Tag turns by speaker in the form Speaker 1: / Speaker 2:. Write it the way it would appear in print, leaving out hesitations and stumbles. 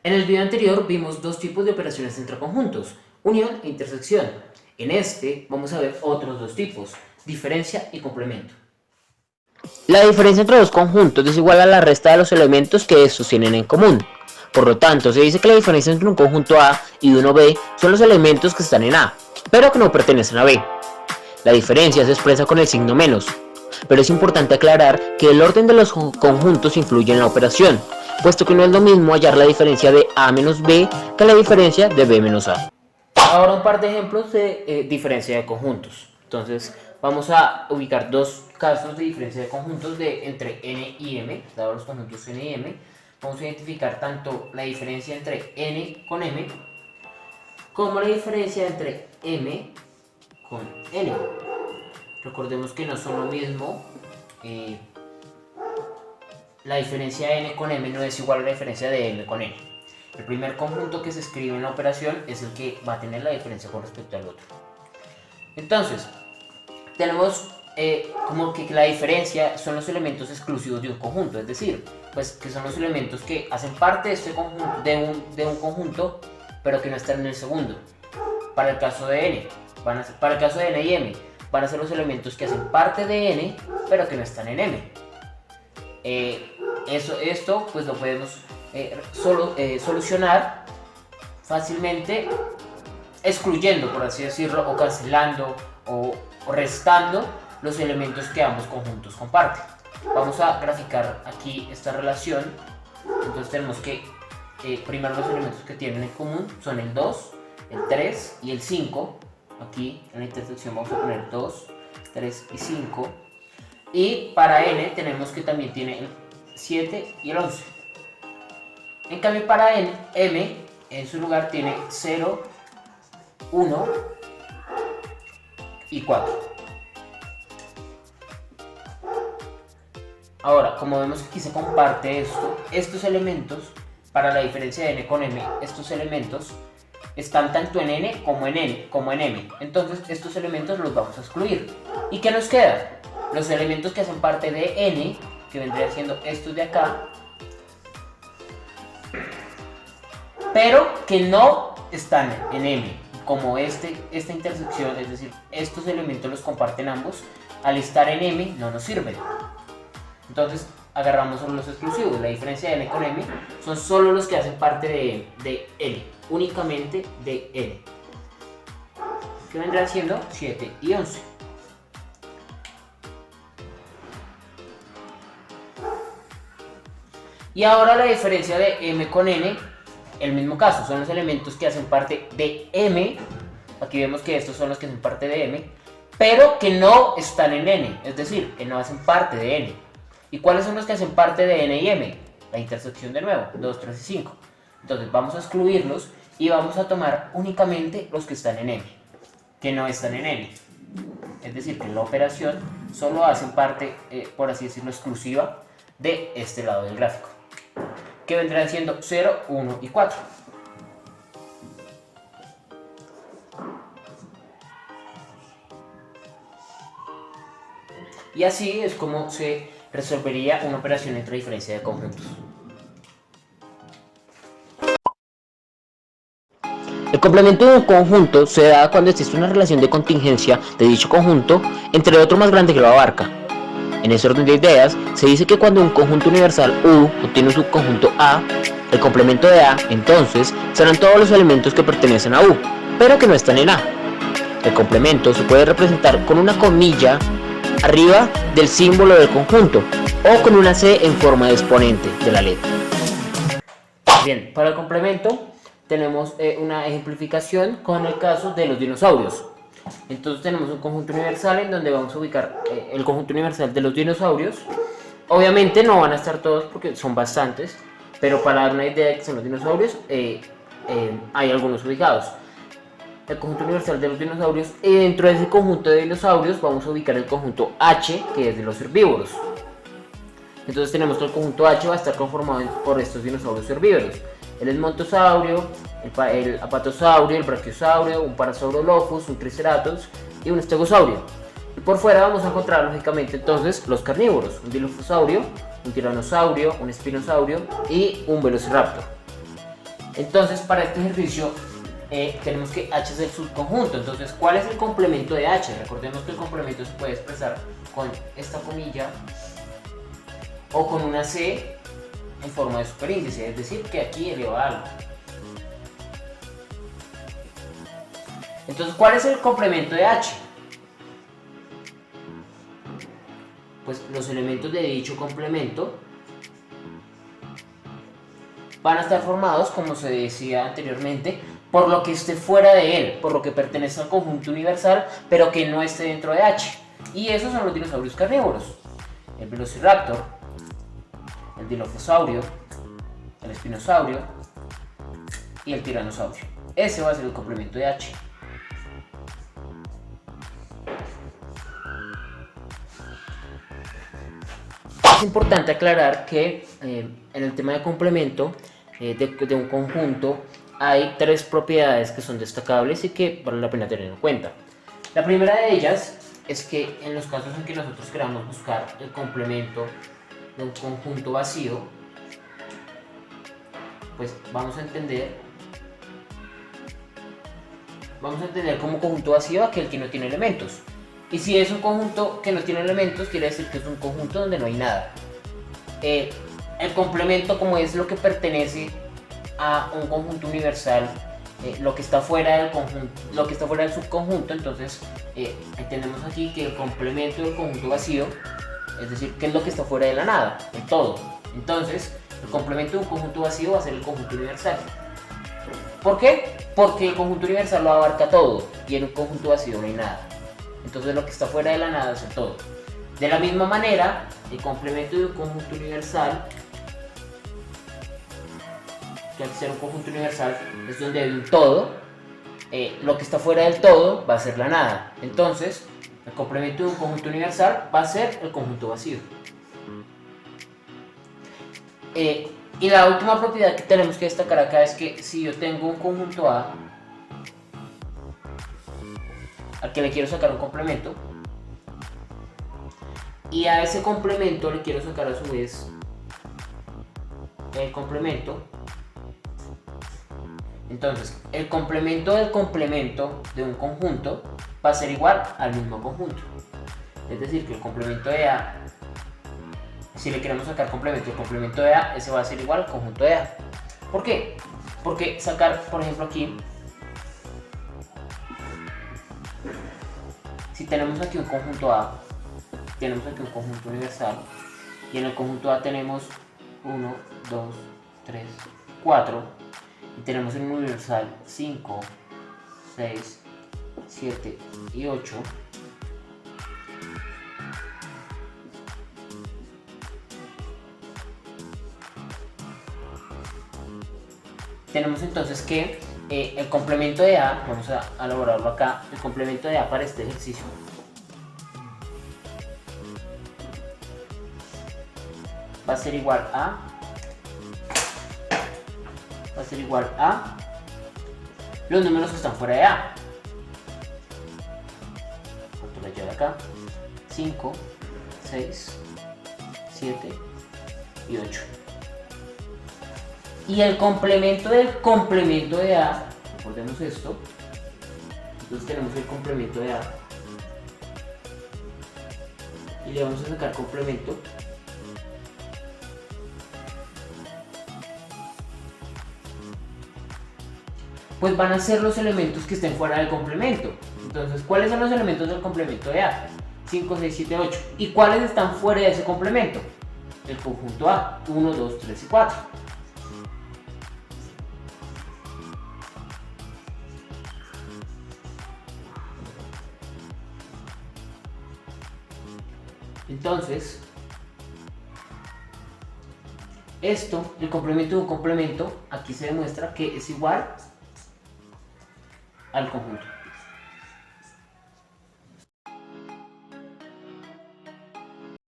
Speaker 1: En el video anterior vimos dos tipos de operaciones entre conjuntos, unión e intersección. En este vamos a ver otros dos tipos, diferencia y complemento.
Speaker 2: La diferencia entre dos conjuntos es igual a la resta de los elementos que estos tienen en común. Por lo tanto, se dice que la diferencia entre un conjunto A y uno B son los elementos que están en A, pero que no pertenecen a B. La diferencia se expresa con el signo menos, pero es importante aclarar que el orden de los conjuntos influye en la operación, puesto que no es lo mismo hallar la diferencia de A menos B que la diferencia de B menos A.
Speaker 1: Ahora un par de ejemplos de diferencia de conjuntos. Entonces vamos a ubicar dos casos de diferencia de conjuntos entre n y m, dados los conjuntos n y m. Vamos a identificar tanto la diferencia entre n con m como la diferencia entre m con n. Recordemos que no son lo mismo. La diferencia de n con m no es igual a la diferencia de m con n. El primer conjunto que se escribe en la operación es el que va a tener la diferencia con respecto al otro. Entonces, tenemos como que la diferencia son los elementos exclusivos de un conjunto, es decir, pues que son los elementos que hacen parte de este conjunto, de un conjunto, pero que no están en el segundo. Para el caso de n, para el caso de n y m, van a ser los elementos que hacen parte de n, pero que no están en m. Esto pues lo podemos solucionar fácilmente excluyendo, por así decirlo, o cancelando o restando los elementos que ambos conjuntos comparten. Vamos a graficar aquí esta relación. Entonces tenemos que primero los elementos que tienen en común son el 2, el 3 y el 5. Aquí en la intersección vamos a poner 2, 3 y 5. Y para n tenemos que también tiene el 7 y el 11. En cambio para m en su lugar tiene 0, 1 y 4. Ahora, como vemos que aquí se comparte estos elementos, para la diferencia de n con m, estos elementos están tanto en n como en m. Entonces estos elementos los vamos a excluir. ¿Y qué nos queda? Los elementos que hacen parte de n, que vendría siendo estos de acá, pero que no están en m. Como esta intersección, es decir, estos elementos los comparten ambos, al estar en m no nos sirven. Entonces agarramos solo los exclusivos. La diferencia de n con m son solo los que hacen parte de n, únicamente de n, que vendrán siendo 7 y 11. Y ahora la diferencia de m con n, el mismo caso, son los elementos que hacen parte de m. Aquí vemos que estos son los que hacen parte de m, pero que no están en n, es decir, que no hacen parte de n. ¿Y cuáles son los que hacen parte de n y m? La intersección de nuevo, 2, 3 y 5. Entonces vamos a excluirlos y vamos a tomar únicamente los que están en m, que no están en n. Es decir, que en la operación solo hacen parte, por así decirlo, exclusiva de este lado del gráfico, que vendrán siendo 0, 1 y 4. Y así es como se resolvería una operación entre diferencia de conjuntos.
Speaker 2: El complemento de un conjunto se da cuando existe una relación de contingencia de dicho conjunto entre otro más grande que lo abarca. En ese orden de ideas, se dice que cuando un conjunto universal U obtiene un subconjunto A, el complemento de A, entonces, serán todos los elementos que pertenecen a U, pero que no están en A. El complemento se puede representar con una comilla arriba del símbolo del conjunto o con una C en forma de exponente de la letra.
Speaker 1: Bien, para el complemento tenemos una ejemplificación con el caso de los dinosaurios. Entonces tenemos un conjunto universal en donde vamos a ubicar el conjunto universal de los dinosaurios. Obviamente no van a estar todos porque son bastantes, pero para dar una idea de que son los dinosaurios, hay algunos ubicados. El conjunto universal de los dinosaurios, y dentro de ese conjunto de dinosaurios vamos a ubicar el conjunto H, que es de los herbívoros. Entonces tenemos que el conjunto H va a estar conformado por estos dinosaurios herbívoros: el esmontosaurio, el apatosaurio, el brachiosaurio, un parasaurolophus, un triceratops y un estegosaurio. Y por fuera vamos a encontrar lógicamente entonces los carnívoros: un dilophosaurio, un tiranosaurio, un espinosaurio y un velociraptor. Entonces, para este ejercicio tenemos que H es el subconjunto. Entonces, ¿cuál es el complemento de H? Recordemos que el complemento se puede expresar con esta comilla o con una C en forma de superíndice, es decir, que aquí eleva algo. Entonces, ¿cuál es el complemento de H? Pues los elementos de dicho complemento van a estar formados, como se decía anteriormente, por lo que esté fuera de él, por lo que pertenece al conjunto universal, pero que no esté dentro de H. Y esos son los dinosaurios carnívoros: el velociraptor, el dilophosaurio, el espinosaurio y el tiranosaurio. Ese va a ser el complemento de H. Es importante aclarar que en el tema de complemento de un conjunto hay tres propiedades que son destacables y que vale la pena tener en cuenta. La primera de ellas es que en los casos en que nosotros queramos buscar el complemento de un conjunto vacío, pues vamos a entender como conjunto vacío aquel que no tiene elementos. Y si es un conjunto que no tiene elementos, quiere decir que es un conjunto donde no hay nada. El complemento, como es lo que pertenece a un conjunto universal, lo que está fuera del conjunto, lo que está fuera del subconjunto, entonces entendemos aquí que el complemento del conjunto vacío, es decir, que es lo que está fuera de la nada, el todo. Entonces, el complemento de un conjunto vacío va a ser el conjunto universal. ¿Por qué? Porque el conjunto universal lo abarca todo y en un conjunto vacío no hay nada. Entonces lo que está fuera de la nada es el todo. De la misma manera, el complemento de un conjunto universal, que al ser un conjunto universal es donde hay un todo, lo que está fuera del todo va a ser la nada. Entonces, el complemento de un conjunto universal va a ser el conjunto vacío. Y la última propiedad que tenemos que destacar acá es que si yo tengo un conjunto A al que le quiero sacar un complemento, y a ese complemento le quiero sacar a su vez el complemento, entonces el complemento del complemento de un conjunto va a ser igual al mismo conjunto. Es decir, que el complemento de A, si le queremos sacar complemento, el complemento de A, ese va a ser igual al conjunto de A. ¿Por qué? Porque sacar, por ejemplo, aquí, si tenemos aquí un conjunto A, tenemos aquí un conjunto universal, y en el conjunto A tenemos 1, 2, 3, 4, y tenemos en un universal 5, 6, 7 y 8. Tenemos entonces que el complemento de A, vamos a elaborarlo acá, el complemento de A para este ejercicio va a ser igual a los números que están fuera de A. ¿Cuánto le lleva acá? 5, 6, 7 y 8. Y el complemento del complemento de A, recordemos esto, entonces tenemos el complemento de A y le vamos a sacar complemento, pues van a ser los elementos que estén fuera del complemento. Entonces, ¿cuáles son los elementos del complemento de A? 5, 6, 7, 8. ¿Y cuáles están fuera de ese complemento? El conjunto A, 1, 2, 3 y 4. Entonces, esto, el complemento de un complemento, aquí se demuestra que es igual al conjunto.